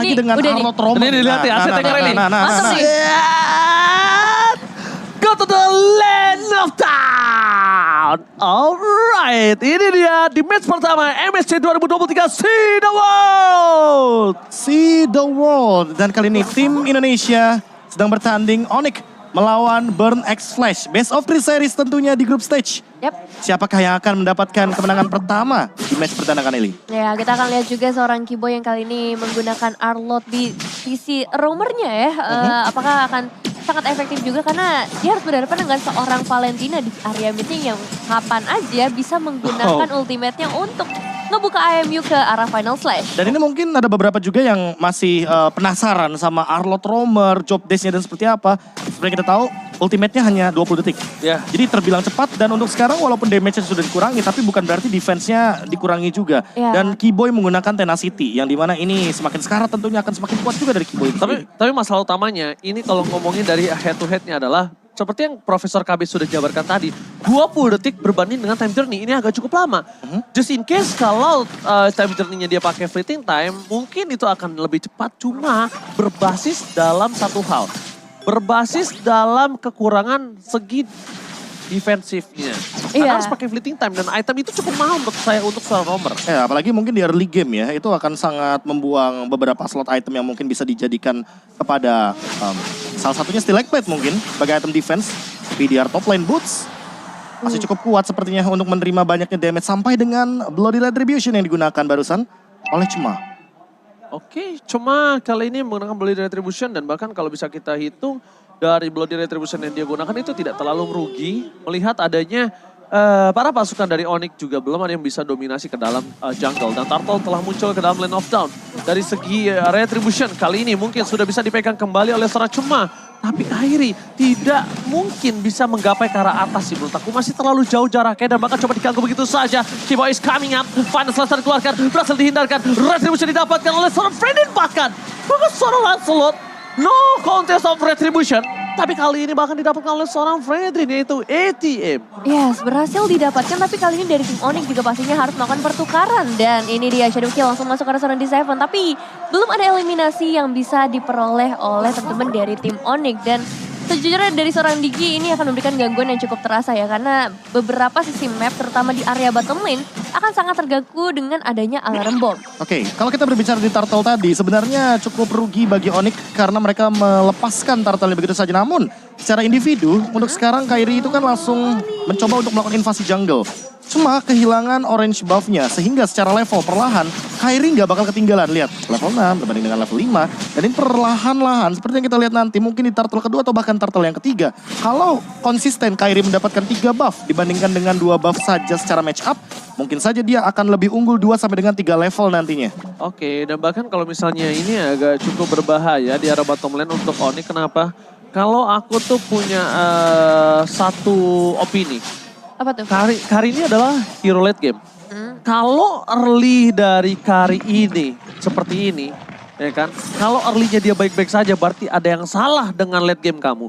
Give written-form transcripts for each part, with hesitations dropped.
lagi dengan Arlott Romer. Ini dilihat ya, asetnya keren nih. Mantap nih. Go to the land of town. Alright, ini dia di match pertama MSC 2023 See the World. See the World. Dan kali ini tim Indonesia sedang bertanding Onyx melawan Burn X Flash. Best of 3 series tentunya di group stage. Yap. Siapakah yang akan mendapatkan kemenangan pertama di match perdana kali ini? Ya, kita akan lihat juga seorang Kiboy yang kali ini menggunakan Arlott di sisi roamernya ya. Apakah akan sangat efektif juga karena dia harus berhadapan dengan seorang Valentina di area meeting yang kapan aja bisa menggunakan ultimate-nya untuk ngebuka IMU ke arah final slash. Dan ini mungkin ada beberapa juga yang masih penasaran sama Arlott Romer, job desk-nya dan seperti apa. Seperti kita tahu, ultimate-nya hanya 20 detik. Ya. Jadi terbilang cepat dan untuk sekarang walaupun damage-nya sudah dikurangi, tapi bukan berarti defense-nya dikurangi juga. Ya. Dan Kiboy menggunakan Tenacity, yang dimana ini semakin sekarat tentunya akan semakin kuat juga dari Kiboy. Tapi masalah utamanya, ini kalau ngomongin dari head to head-nya adalah seperti yang Profesor KB sudah jabarkan tadi, 20 detik berbanding dengan time journey, ini agak cukup lama. Just in case kalau time journey-nya dia pakai fleeting time, mungkin itu akan lebih cepat, cuma berbasis dalam satu hal. Berbasis dalam kekurangan segi defensifnya. Karena harus pakai fleeting time dan item itu cukup mahal untuk saya untuk seorang roamer. Ya, apalagi mungkin di early game ya, itu akan sangat membuang beberapa slot item yang mungkin bisa dijadikan kepada salah satunya Stalagmite mungkin sebagai item defense. PDR top lane boots masih cukup kuat sepertinya untuk menerima banyaknya damage sampai dengan Bloody Retribution yang digunakan barusan oleh Cuma. Oke, cuma kali ini menggunakan Bloody Retribution dan bahkan kalau bisa kita hitung dari Bloody Retribution yang dia gunakan itu tidak terlalu merugi melihat adanya para pasukan dari Onyx juga belum ada yang bisa dominasi ke dalam jungle. Dan Turtle telah muncul ke dalam lane of down. Dari segi Retribution kali ini mungkin sudah bisa dipegang kembali oleh seorang Cuma. Tapi Kairi tidak mungkin bisa menggapai ke arah atas sih menurut aku. Masih terlalu jauh jaraknya dan bahkan coba diganggu begitu saja. Kiboy is coming up. Final selesai dikeluarkan. Berhasil dihindarkan. Retribution didapatkan oleh seorang Fredin bahkan. Bukan seorang Lancelot. No contest of Retribution. Tapi kali ini bahkan didapatkan oleh seorang Fredrin yaitu ATM. Yes, berhasil didapatkan tapi kali ini dari tim Onyx juga pastinya harus melakukan pertukaran. Dan ini dia Shadow Kill langsung masuk ke arah seorang D7. Tapi belum ada eliminasi yang bisa diperoleh oleh teman-teman dari tim Onyx. Dan sejujurnya dari seorang Digi ini akan memberikan gangguan yang cukup terasa ya. Karena beberapa sisi map terutama di area bottom lane akan sangat terganggu dengan adanya alarm bomb. Oke, kalau kita berbicara di Turtle tadi, sebenarnya cukup rugi bagi Onyx karena mereka melepaskan Turtle begitu saja. Namun, secara individu, untuk sekarang Kairi itu kan langsung mencoba untuk melakukan invasi jungle. Cuma kehilangan orange buff-nya, sehingga secara level perlahan, Kairi nggak bakal ketinggalan. Lihat, level 6 berbanding dengan level 5. Dan ini perlahan-lahan, seperti yang kita lihat nanti, mungkin di turtle kedua atau bahkan turtle yang ketiga. Kalau konsisten Kairi mendapatkan 3 buff dibandingkan dengan 2 buff saja secara match up, mungkin saja dia akan lebih unggul 2 sampai dengan 3 level nantinya. Oke, dan bahkan kalau misalnya ini agak cukup berbahaya di arah bottom lane untuk Onyx. Kenapa? Kalau aku tuh punya satu opini. Apa tuh? Kari ini adalah hero late game. Kalau early dari Kari ini seperti ini, ya kan? Kalau early-nya dia baik-baik saja, berarti ada yang salah dengan late game kamu.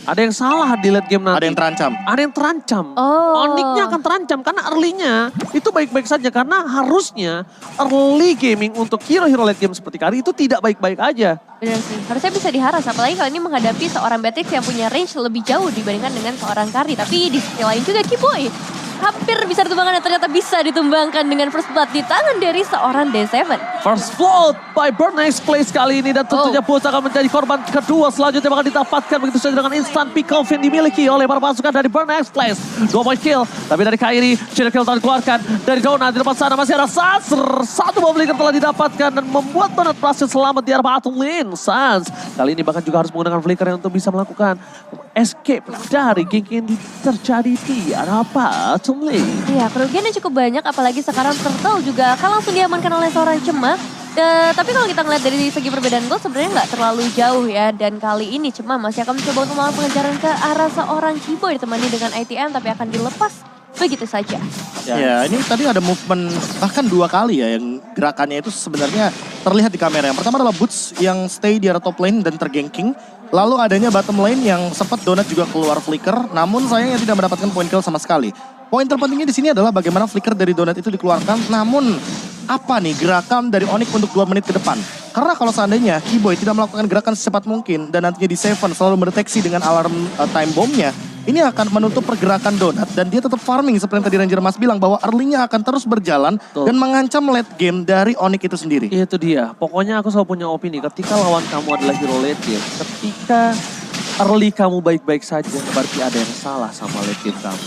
Ada yang salah di late game nanti. Ada yang terancam. Ada yang terancam. Oh. Onyx-nya akan terancam karena early-nya itu baik-baik saja. Karena harusnya early gaming untuk hero-hero late game seperti Kari itu tidak baik-baik aja. Benar sih, harusnya bisa diharas. Apalagi kalau ini menghadapi seorang Beatrix yang punya range lebih jauh dibandingkan dengan seorang Kari. Tapi di sisi lain juga Kiboy hampir bisa ditumbangkan dan ternyata bisa ditumbangkan dengan first blood di tangan dari seorang D7. First blood by Burn X Place kali ini dan tentunya Pulse akan menjadi korban kedua selanjutnya bakal didapatkan begitu saja dengan instant pick off yang dimiliki oleh para pasukan dari Burn X Place. 2 point kill, tapi dari Kairi, Shadow Kill telah dikeluarkan dari Donut di depan sana masih ada Sans. 1 bomb flicker telah didapatkan dan membuat Donut berhasil selamat di arah bottom lane. Sans kali ini bahkan juga harus menggunakan flicker untuk bisa melakukan escape dari gank yang terjadi di arah bottom lane. Iya, kerugiannya cukup banyak apalagi sekarang Turtle juga akan langsung diamankan oleh seorang Cema. Tapi kalau kita ngeliat dari segi perbedaan gol sebenarnya nggak terlalu jauh ya. Dan kali ini Cema masih akan mencoba untuk melakukan pengejaran ke arah seorang Kiboy ditemani dengan ITM tapi akan dilepas begitu saja. Ya, ini tadi ada movement bahkan 2 kali ya yang gerakannya itu sebenarnya terlihat di kamera. Yang pertama adalah Boots yang stay di area top lane dan terganking. Lalu adanya bottom lane yang sempat Donut juga keluar flicker, namun sayangnya tidak mendapatkan point kill sama sekali. Poin terpentingnya di sini adalah bagaimana flicker dari Donut itu dikeluarkan, namun apa nih gerakan dari Onyx untuk 2 menit ke depan? Karena kalau seandainya Keyboy tidak melakukan gerakan secepat mungkin dan nantinya di Seven selalu mendeteksi dengan alarm time bomb-nya, ini akan menutup pergerakan Donut dan dia tetap farming seperti yang tadi Ranger Mas bilang bahwa early-nya akan terus berjalan dan mengancam late game dari Onyx itu sendiri. Itu dia. Pokoknya aku selalu punya opini. Ketika lawan kamu adalah hero late game, ketika early kamu baik-baik saja, berarti ada yang salah sama late game kamu.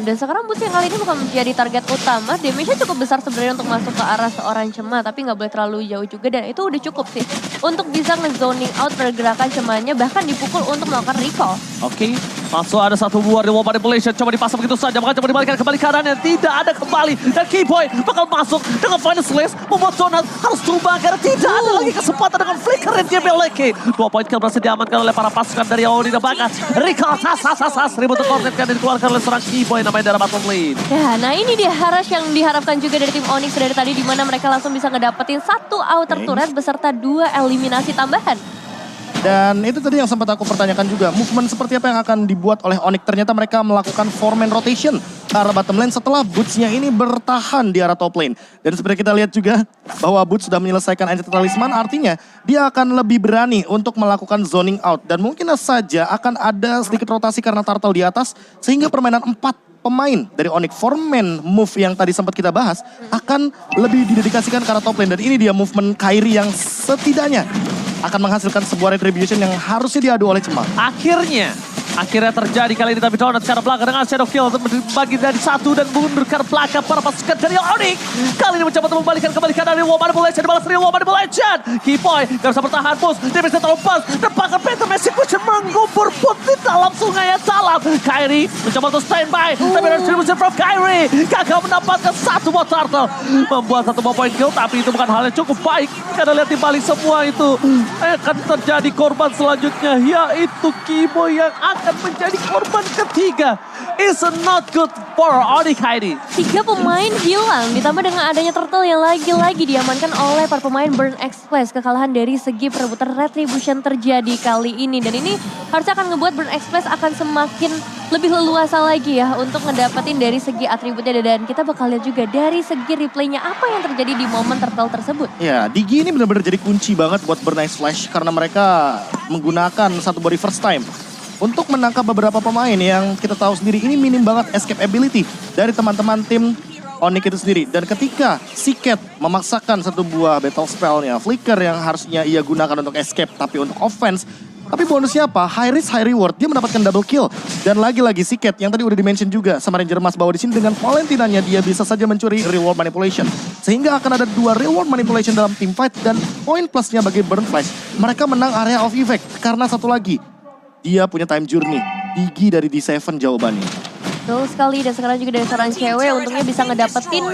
Dan sekarang Boots yang kali ini bukan menjadi target utama. Damage-nya cukup besar sebenarnya untuk masuk ke arah seorang Cema. Tapi nggak boleh terlalu jauh juga dan itu udah cukup sih. Untuk bisa nge-zoning out pergerakan Cemanya bahkan dipukul untuk melakukan recall. Oke, masuk ada satu buah reward manipulation. Coba dipasang begitu saja, maka coba dibalikan kembali kanannya. Tidak ada kembali. Dan Keyboy bakal masuk dengan Final Slash. Membuat Donut harus tumbang karena tidak ada lagi kesempatan dengan flicker yang dia miliki. 2 poin kill berhasil diamankan oleh para pasukan dari Oni dan bahkan recall. Ribut coordinate yang dikeluarkan oleh seorang Keyboy namanya dari bottom lane. Ya, nah ini dia Harash yang diharapkan juga dari tim Onyx dari tadi, di mana mereka langsung bisa ngedapetin 1 outer turret beserta 2 eliminasi tambahan. Dan itu tadi yang sempat aku pertanyakan juga, movement seperti apa yang akan dibuat oleh Onyx. Ternyata mereka melakukan 4-man rotation ke arah bottom lane setelah Boots-nya ini bertahan di arah top lane. Dan seperti kita lihat juga bahwa Boots sudah menyelesaikan Ancient Talisman, artinya dia akan lebih berani untuk melakukan zoning out. Dan mungkin saja akan ada sedikit rotasi karena Turtle di atas, sehingga permainan 4 pemain dari Onyx 4-man move yang tadi sempat kita bahas akan lebih didedikasikan ke arah top lane. Dan ini dia movement Kairi yang setidaknya akan menghasilkan sebuah retribution yang harusnya diadu oleh Cema. Akhirnya terjadi kali ini, tapi Donut ke arah belakang dengan Shadow Kill untuk bagi dari 1 dan mundur ke arah belakang para pasukan dari Onyx. Kali ini mencoba untuk membalikan kembali kanan dari Reward Manipulation, dibalas dari Reward Manipulation. Keyboy gak bisa bertahan, push, dia bisa terlalu pas, dan bahkan Phantom Execution menggubur pun di dalam sungai yang dalam. Kairi mencoba untuk standby, tapi retribution from Kairi gagal mendapatkan 1 buah turtle. Membuat 1 buah point kill, tapi itu bukan hal yang cukup baik. Karena lihat di balik semua itu, akan terjadi korban selanjutnya, yaitu Keyboy yang akan menjadi korban ketiga. It's not good for Onyx Kairi. 3 pemain hilang, ditambah dengan adanya Turtle yang lagi-lagi diamankan oleh para pemain Burn Express. Kekalahan dari segi perebutan retribution terjadi kali ini. Dan ini harusnya akan ngebuat Burn Express akan semakin lebih leluasa lagi ya untuk ngedapetin dari segi atributnya. Dan kita bakal lihat juga dari segi replaynya apa yang terjadi di momen Turtle tersebut. Ya, Digi ini benar-benar jadi kunci banget buat Burn Ice Flash karena mereka menggunakan satu body first time untuk menangkap beberapa pemain yang kita tahu sendiri ini minim banget escape ability dari teman-teman tim Onyx itu sendiri. Dan ketika Siket memaksakan satu buah battle spellnya, Flicker yang harusnya ia gunakan untuk escape tapi untuk offense, tapi bonusnya apa? High risk, high reward. Dia mendapatkan double kill. Dan lagi-lagi Siket yang tadi udah di-mention juga sama Ranger Mas bahwa di sini dengan Valentinanya dia bisa saja mencuri reward manipulation. Sehingga akan ada 2 reward manipulation dalam team fight dan poin plusnya bagi Burn Flash. Mereka menang area of effect karena satu lagi, dia punya time journey. Digi dari D7 jawabannya. Betul sekali, dan sekarang juga dari seorang cewek untungnya bisa ngedapetin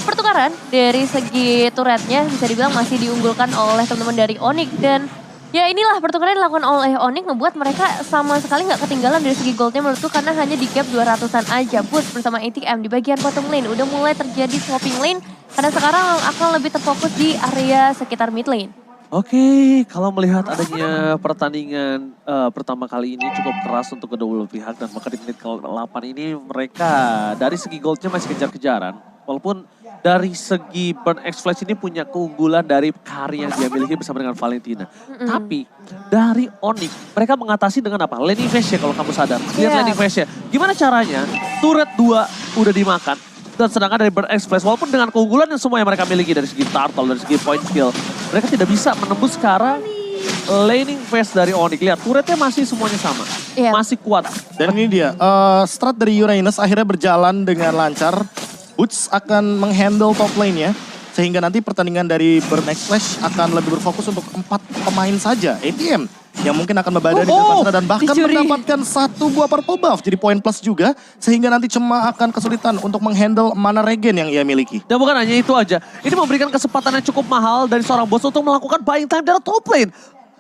pertukaran dari segi turretnya. Bisa dibilang masih diunggulkan oleh teman-teman dari Onyx. Dan ya inilah pertukaran yang dilakukan oleh Onyx ngebuat mereka sama sekali nggak ketinggalan dari segi goldnya menurutku. Karena hanya di gap 200-an aja. Boost bersama ATM di bagian bottom lane udah mulai terjadi swapping lane. Karena sekarang akan lebih terfokus di area sekitar mid lane. Oke, kalau melihat adanya pertandingan pertama kali ini cukup keras untuk kedua belah pihak, dan maka di menit ke-8 ini mereka dari segi goldnya masih kejar-kejaran. Walaupun dari segi Burn X Flash ini punya keunggulan dari karya yang dia miliki bersama dengan Valentina. Tapi dari Onyx mereka mengatasi dengan apa? Laning phase ya kalau kamu sadar. Lihat laning phase ya. Gimana caranya? Turret 2 udah dimakan. Dan sedangkan dari Burn X Flash, walaupun dengan keunggulan yang semua yang mereka miliki dari segi turtle, dari segi point skill, mereka tidak bisa menembus ke arah laning phase dari Onyx. Lihat, turretnya masih semuanya sama. Masih kuat. Dan ini dia, strat dari Uranus akhirnya berjalan dengan lancar. Boots akan menghandle top lane-nya. Sehingga nanti pertandingan dari Burn X Flash akan lebih berfokus untuk 4 pemain saja. ATM yang mungkin akan membadani di depan sana dan bahkan mendapatkan 1 buah purple buff jadi poin plus juga. Sehingga nanti Cema akan kesulitan untuk menghandle mana regen yang ia miliki. Dan bukan hanya itu aja, ini memberikan kesempatan yang cukup mahal dari seorang bos untuk melakukan buying time di arah top lane.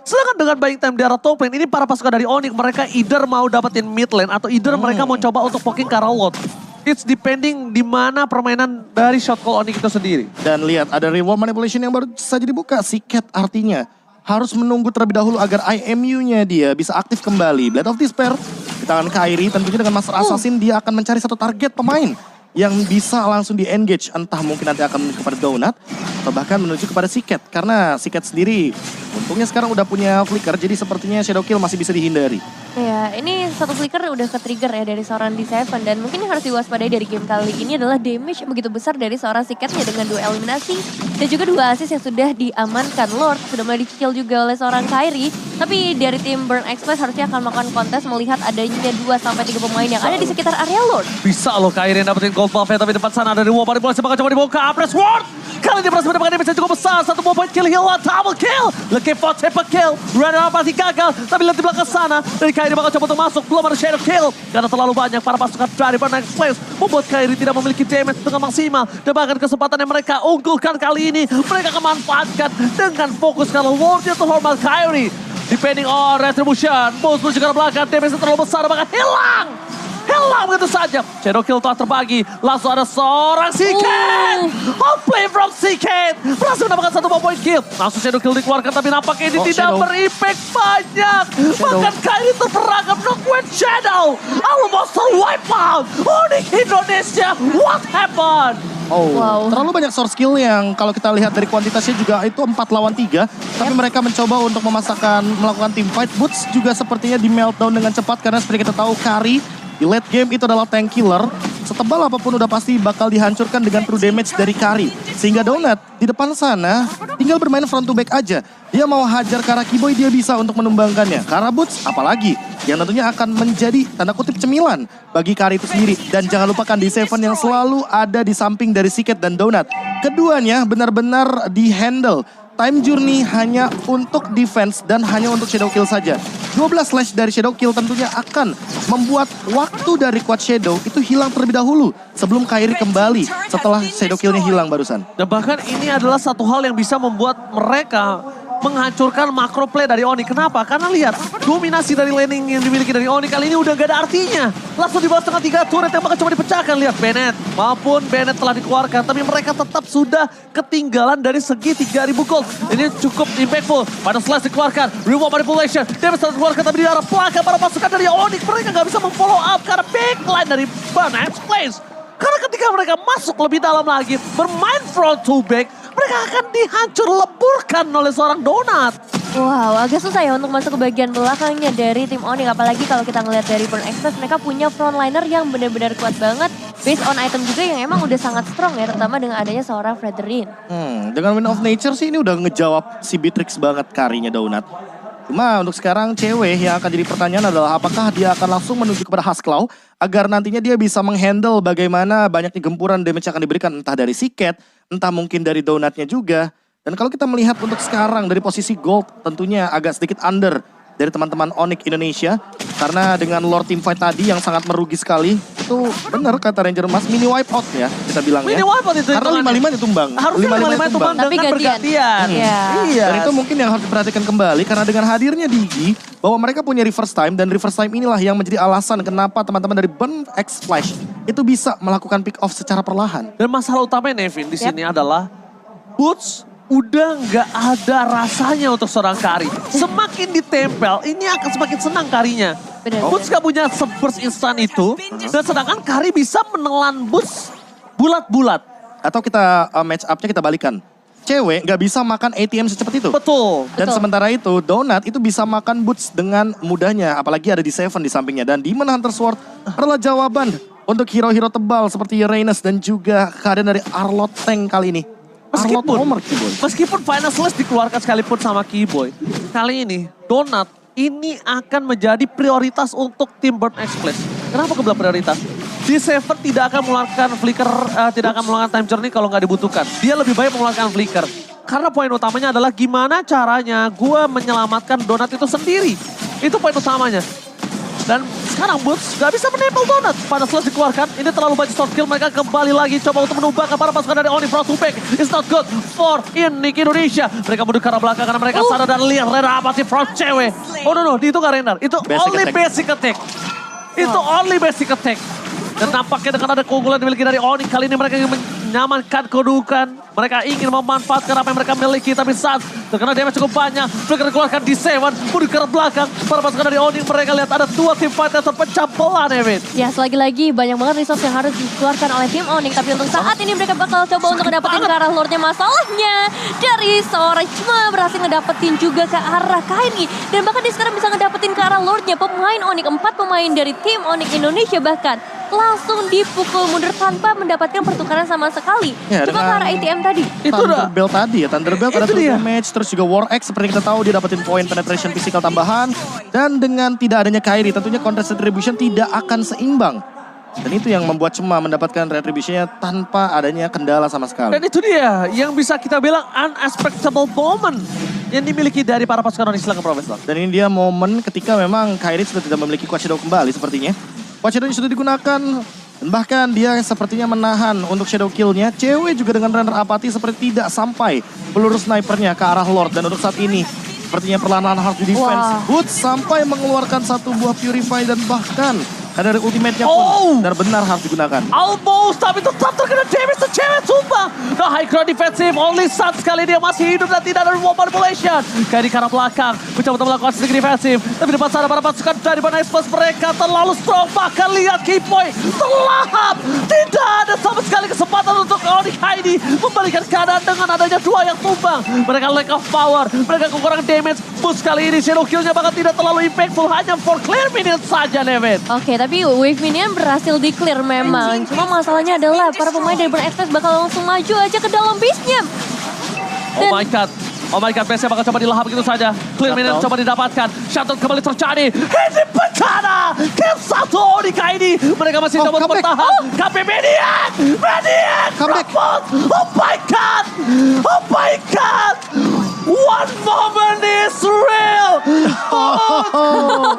Sedangkan dengan buying time di arah top lane, ini para pasukan dari Onyx mereka either mau dapetin mid lane atau either mereka mau coba untuk poking ke arah lot. It's depending di mana permainan dari shot call Onyx itu sendiri. Dan lihat ada reward manipulation yang baru saja dibuka. Siket artinya harus menunggu terlebih dahulu agar IMU-nya dia bisa aktif kembali. Blade of Despair di tangan Kairi, tentunya dengan Master Assassin dia akan mencari satu target pemain yang bisa langsung di-engage. Entah mungkin nanti akan menuju kepada Donut atau bahkan menuju kepada Siket. Karena Siket sendiri untungnya sekarang udah punya flicker, jadi sepertinya Shadow Kill masih bisa dihindari. Ya, ini satu flicker udah ke-trigger ya dari seorang D7 dan mungkin yang harus diwaspadai dari game kali ini adalah damage yang begitu besar dari seorang Siketnya dengan 2 eliminasi dan juga 2 assist yang sudah diamankan. Lord sudah mulai di-kill juga oleh seorang Kairi, tapi dari tim Burn Express harusnya akan melakukan kontes melihat adanya 2-3 pemain yang ada di sekitar area Lord. Bisa loh Kairi yang dapetin gold buff-nya, tapi depan sana dari Wopari boleh bakal coba dibuka. Apres Ward kali ini berhasil mendapatkan damage yang cukup besar. 1 point kill, heal, double kill. Looking for triple kill. Runner pasti gagal, tapi lihat di belakang sana dari Kairi bakal coba untuk masuk. Belum ada shadow kill karena terlalu banyak para pasukan dari Burn Express membuat Kairi tidak memiliki damage dengan maksimal. Dan bahkan kesempatan yang mereka unggulkan kali ini mereka akan manfaatkan dengan fokus kalau Lordnya terhormat Kairi. Depending on retribution, Bulls menuju ke belakang, damage terlalu besar bahkan hilang begitu saja. Shadow kill telah terbagi. Langsung ada seorang Siket. Outplay from Siket. Berhasil mendapatkan 1 point kill. Langsung Shadow kill dikeluarkan tapi nampaknya ini tidak berimpact banyak. Bahkan Kairi terperangkap Knockwind Shadow. Almost wipe out. Onyx Indonesia. What happened? Wow. Terlalu banyak source skill yang kalau kita lihat dari kuantitasnya juga itu 4 lawan 3. Tapi mereka mencoba untuk melakukan team fight. Boots juga sepertinya di meltdown dengan cepat karena seperti kita tahu Kari di late game itu adalah tank killer. Setebal apapun udah pasti bakal dihancurkan dengan true damage dari Kari. Sehingga Donut di depan sana tinggal bermain front to back aja. Dia mau hajar ke arah Kiboy, dia bisa untuk menumbangkannya. Karena Boots apalagi yang tentunya akan menjadi tanda kutip cemilan bagi Kari itu sendiri. Dan jangan lupakan D7 yang selalu ada di samping dari Siket dan Donut. Keduanya benar-benar di-handle. Time Journey hanya untuk defense dan hanya untuk Shadow Kill saja. 12 slash dari Shadow Kill tentunya akan membuat waktu dari Quad Shadow itu hilang terlebih dahulu sebelum Kairi kembali setelah Shadow Kill-nya hilang barusan. Dan bahkan ini adalah satu hal yang bisa membuat mereka menghancurkan makro play dari Oni. Kenapa? Karena lihat, dominasi dari laning yang dimiliki dari Oni kali ini udah gak ada artinya. Langsung dibalas dengan 3 turret yang bakal coba dipecahkan. Lihat Bennett, maupun Bennett telah dikeluarkan. Tapi mereka tetap sudah ketinggalan dari segi 3.000 gold. Ini cukup impactful. Pada slash dikeluarkan, reward manipulation. Damage telah dikeluarkan tapi di arah belakang para pasukan dari Oni. Mereka gak bisa memfollow up karena backline dari Burn Express. Karena ketika mereka masuk lebih dalam lagi, bermain front to back, mereka akan dihancur leburkan oleh seorang Donut. Wow, agak susah ya untuk masuk ke bagian belakangnya dari tim Onyx. Apalagi kalau kita ngelihat dari Burn Express, mereka punya frontliner yang benar-benar kuat banget. Based on item juga yang emang udah sangat strong ya, terutama dengan adanya seorang Frederin. Dengan Wind of Nature sih ini udah ngejawab si Beatrix banget Karinya Donut. Cuma untuk sekarang cewek yang akan jadi pertanyaan adalah apakah dia akan langsung menuju kepada Husklaw agar nantinya dia bisa menghandle bagaimana banyaknya gempuran damage yang akan diberikan entah dari Siket, entah mungkin dari Donutnya juga. Dan kalau kita melihat untuk sekarang dari posisi gold tentunya agak sedikit under dari teman-teman Onyx Indonesia. Karena dengan Lord Teamfight tadi yang sangat merugi sekali. Itu benar kata Ranger Mas, mini wipe out ya kita bilang ya. Mini wipe out itu. Karena 5-5 ditumbang. Harusnya 5-5 tumbang Tapi dengan bergantian. Iya. Dan itu mungkin yang harus diperhatikan kembali karena dengan hadirnya Digi bahwa mereka punya reverse time dan reverse time inilah yang menjadi alasan kenapa teman-teman dari Burn X Flash itu bisa melakukan pick off secara perlahan. Dan masalah utamanya Nevin di sini adalah Boots udah nggak ada rasanya untuk seorang Kari. Semakin ditempel, ini akan semakin senang Karinya. Benar. Boots gak punya burst instan itu, dan sedangkan Kari bisa menelan Boots bulat-bulat. Atau kita match up-nya kita balikan. Cewek nggak bisa makan ATM secepat itu. Betul. Dan sementara itu Donut itu bisa makan Boots dengan mudahnya. Apalagi ada di Seven di sampingnya. Dan Demon Hunter Sword adalah jawaban untuk hero-hero tebal seperti Uranus dan juga keadaan dari Arlott Tank kali ini. Meskipun Final Slash dikeluarkan sekalipun sama Kiboy, kali ini Donut ini akan menjadi prioritas untuk tim Burn Express. Kenapa kebelah prioritas? D7 tidak akan mengeluarkan flicker, tidak akan mengeluarkan time journey kalau nggak dibutuhkan. Dia lebih baik mengeluarkan flicker. Karena poin utamanya adalah gimana caranya gue menyelamatkan Donut itu sendiri. Itu poin utamanya. Dan sekarang Boots gak bisa menempel Donut. Pada slash dikeluarkan, ini terlalu banyak short kill. Mereka kembali lagi coba untuk menumbangkan para pasukan dari Oni front to back. It's not good for Onyx Indonesia. Mereka mundur ke arah belakang karena mereka sadar dan lihat Rena apa sih front cewek. Oh no, itu gak Renar. Itu only basic attack. Itu only basic attack. Dan nampaknya dengan ada keunggulan dimiliki dari Onyx, kali ini mereka ingin menyamankan kedudukan. Mereka ingin memanfaatkan apa yang mereka miliki, tapi saat terkena damage cukup banyak, mereka dikeluarkan di Seven, mundur ke belakang. Para pasukan dari Onyx mereka lihat ada 2 tim fight yang terpecah belah, Evin. Ya, lagi-lagi banyak banget resource yang harus dikeluarkan oleh tim Onyx. Tapi untuk saat ini mereka bakal coba untuk ngedapetin ke arah Lordnya. Masalahnya dari seorang cuma berhasil ngedapetin juga ke arah Kairi. Dan bahkan dia sekarang bisa ngedapetin ke arah Lordnya. Pemain Onyx, 4 pemain dari tim Onyx Indonesia bahkan langsung dipukul mundur tanpa mendapatkan pertukaran sama sekali. Ya, Coba ke arah ATM tadi. Itu udah. Thunderbelt tadi ya, Thunderbelt ada Itu 2 dia. damage, terus juga War X seperti kita tahu dia dapetin poin penetration physical tambahan. Dan dengan tidak adanya Kairi tentunya contest retribution tidak akan seimbang. Dan itu yang membuat Cema mendapatkan retributionnya tanpa adanya kendala sama sekali. Dan itu dia yang bisa kita bilang unexpectable moment yang dimiliki dari para pasukan Onyx. Silakan Profesor. Dan ini dia momen ketika memang Kairi sudah tidak memiliki Quad Shadow kembali sepertinya. Quad Shadow sudah digunakan dan bahkan dia sepertinya menahan untuk shadow kill-nya. Cewek juga dengan render apati seperti tidak sampai peluru snipernya ke arah Lord. Dan untuk saat ini sepertinya perlahan-lahan harus di defense. Wah. Boots sampai mengeluarkan 1 buah Purify dan bahkan ada dari ultimate-nya pun Oh. benar-benar harus digunakan. Almost, tapi tetap terkena damage cewek sumpah. The high ground defensive, only Sun sekali dia masih hidup dan tidak ada wall manipulation. Kayak di arah belakang, mencoba untuk melakukan sedikit defensif. Tapi di depan sana para pasukan dari Bana Express mereka terlalu strong. Bahkan lihat Kipoy terlahap. Tidak ada sama sekali kesempatan untuk Onyx Heidi membalikan keadaan dengan adanya 2 yang tumbang. Mereka lack of power, mereka kekurangan damage. Boost kali ini shadow kill-nya bahkan tidak terlalu impactful, hanya for clear minions saja, Nevin. Oke, tapi wave minion berhasil di-clear memang. Cuma masalahnya adalah para pemain dari Burn Express bakal langsung maju aja ke dalam base-nya. Oh my god. Oh my god, base bakal coba dilahap begitu saja. Clear minion coba didapatkan. Shutdown kembali terjadi. Ini bencana. Kill 1 Onyx ini. Mereka masih coba comeback. bertahan. KP Maniac. Maniac. Comeback. Report. Oh my god. Oh my god. One moment is real.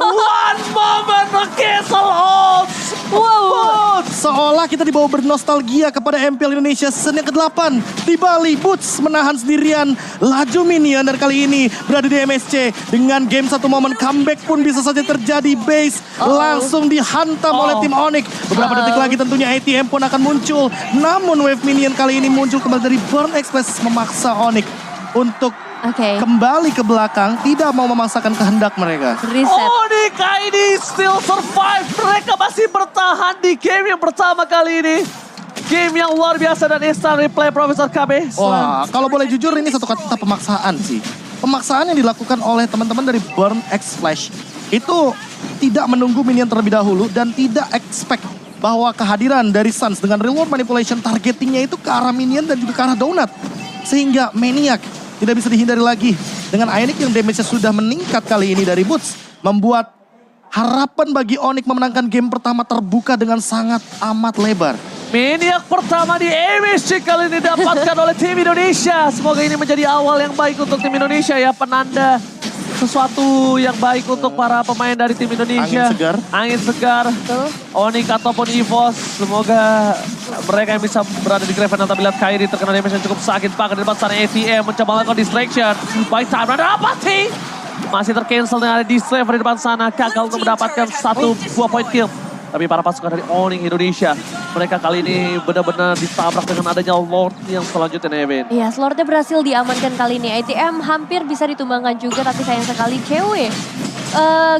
One moment against all odds. Wow. Seolah kita dibawa bernostalgia kepada MPL Indonesia season yang ke-8 di Bali. Boots menahan sendirian laju minion dan kali ini berada di MSC. Dengan game 1 momen comeback pun bisa saja terjadi. Base langsung dihantam oleh tim Onyx. Beberapa detik lagi tentunya ATM pun akan muncul. Namun wave minion kali ini muncul kembali dari Burn Express memaksa Onyx untuk Oke, kembali ke belakang, tidak mau memaksakan kehendak mereka. reset. Onyx ini still survive. Mereka masih bertahan di game yang pertama kali ini. Game yang luar biasa dan instant replay Profesor KB. Wah, kalau boleh jujur ini satu kata pemaksaan sih. Pemaksaan yang dilakukan oleh teman-teman dari Burn X Flash itu tidak menunggu minion terlebih dahulu dan tidak expect bahwa kehadiran dari Suns dengan reward manipulation targetingnya itu ke arah minion dan juga ke arah donut. Sehingga Maniac tidak bisa dihindari lagi. Dengan Ionic yang damage-nya sudah meningkat kali ini dari Boots. Membuat harapan bagi Onyx memenangkan game pertama terbuka dengan sangat amat lebar. Maniac pertama di MSC kali ini didapatkan oleh tim Indonesia. Semoga ini menjadi awal yang baik untuk tim Indonesia ya. Penanda sesuatu yang baik untuk para pemain dari tim Indonesia. Angin segar. Angin segar. Betul. Onyx ataupun EVOS. Semoga mereka yang bisa berada di Graven. Tapi lihat Kairi terkena damage yang cukup sakit. Bahkan di depan sana ATM mencoba melakukan distraction. By time ada apa sih? Masih tercancel dengan ada Dislever di depan sana. Gagal untuk mendapatkan 1 buah point kill. Tapi para pasukan dari Onyx Indonesia, mereka kali ini benar-benar ditabrak dengan adanya Lord yang selanjutnya, Nevin. Iya, Slordnya berhasil diamankan kali ini. ATM hampir bisa ditumbangkan juga, tapi sayang sekali cewek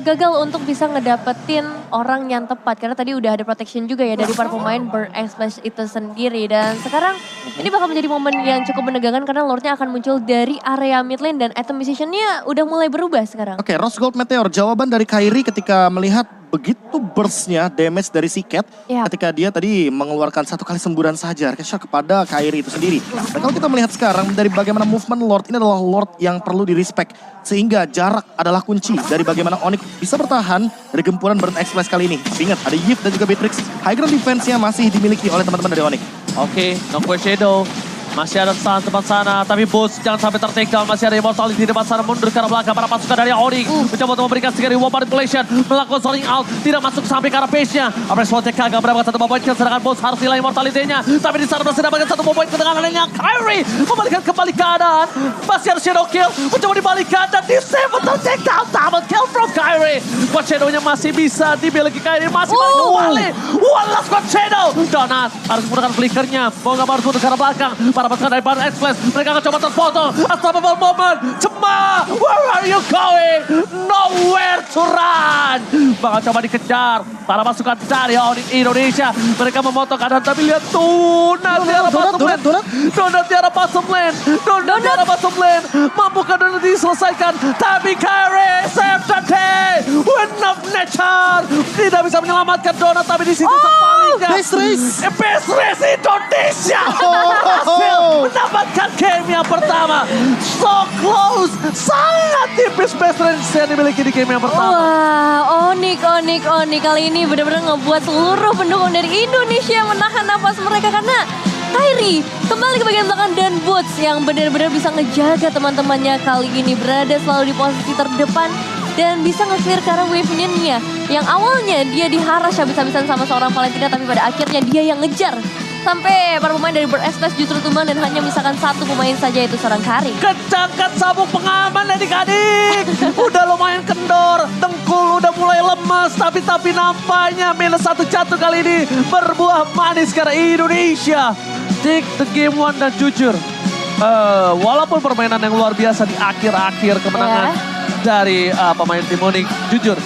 gagal untuk bisa ngedapetin orang yang tepat. Karena tadi udah ada protection juga ya dari para pemain Burn X Flash itu sendiri. Dan sekarang ini bakal menjadi momen yang cukup menegangkan karena Lordnya akan muncul dari area mid lane. Dan item positionnya udah mulai berubah sekarang. Oke, Rose Gold Meteor. Jawaban dari Kairi ketika melihat begitu burstnya damage dari si Cat. Yap. Ketika dia tadi mengeluarkan 1 kali semburan saja shot kepada Kairi itu sendiri. Dan kalau kita melihat sekarang dari bagaimana movement Lord, ini adalah Lord yang perlu di-respect. Sehingga jarak adalah kunci dari bagaimana Onyx bisa bertahan dari gempuran Burn Express kali ini. Ingat, ada Yip dan juga Beatrix. High ground defense-nya masih dimiliki oleh teman-teman dari Onyx. Oke, Nongko Shadow. Masih ada tahan tempat sana, tapi Boots jangan sampai tertake down. Masih ada Immortality di depan sana, mundur ke arah belakang. Para pasukan dari Onyx mencoba untuk memberikan sekali wall manipulation, melakukan soling out, tidak masuk sampai ke arah base-nya. Apres Voltek gagal mendapatkan 1 point kill, sedangkan Boots harus nilai Immortality-nya. Tapi di sana berhasil mendapatkan 1 point kill dengan adanya Kyrie. Membalikan kembali keadaan, masih ada Shadow Kill, mencoba dibalikan dan disable tertake down. Double kill from Kyrie. Squad Shadow-nya masih bisa dimiliki Kyrie, masih balik kembali. One last Squad Shadow. Donat harus menggunakan flickernya, mau nggak mau harus mundur ke arah belakang. Para pasukan dari Baron Express, mereka akan coba terfoto. Unstoppable moment. Cema, where are you going? Nowhere to run. Bakal coba dikejar. Para pasukan dari Onyx Indonesia, mereka memotong keadaan, tapi lihat tuh. Donat di arah bottom lane. Donat di arah bottom lane. Donat di arah bottom lane. Mampukah Donat diselesaikan? Tapi Kyrie save the day. Win of nature. Tidak bisa menyelamatkan Donat, tapi di situ sebaliknya. Base race. Best Race Indonesia berhasil mendapatkan game yang pertama. So close, sangat tipis Best Race yang dimiliki di game yang pertama. Wah, Onyx kali ini benar-benar ngebuat seluruh pendukung dari Indonesia menahan napas mereka karena Kyrie kembali ke bagian belakang dan Boots yang benar-benar bisa ngejaga teman-temannya kali ini berada selalu di posisi terdepan dan bisa nge-clear ke arah wave minion-nya. Yang awalnya dia diharas habis-habisan sama seorang Valentina, tapi pada akhirnya dia yang ngejar. Sampai para pemain dari Burst Express justru tumbang dan hanya misalkan 1 pemain saja, itu seorang Kyrie. Kencangkan sabuk pengaman adik-adik. Udah lumayan kendor, dengkul udah mulai lemas. Tapi nampaknya minus 1 jatuh kali ini berbuah manis karena Indonesia. Take the game 1 dan jujur. Walaupun permainan yang luar biasa di akhir-akhir kemenangan dari pemain tim Onyx, jujur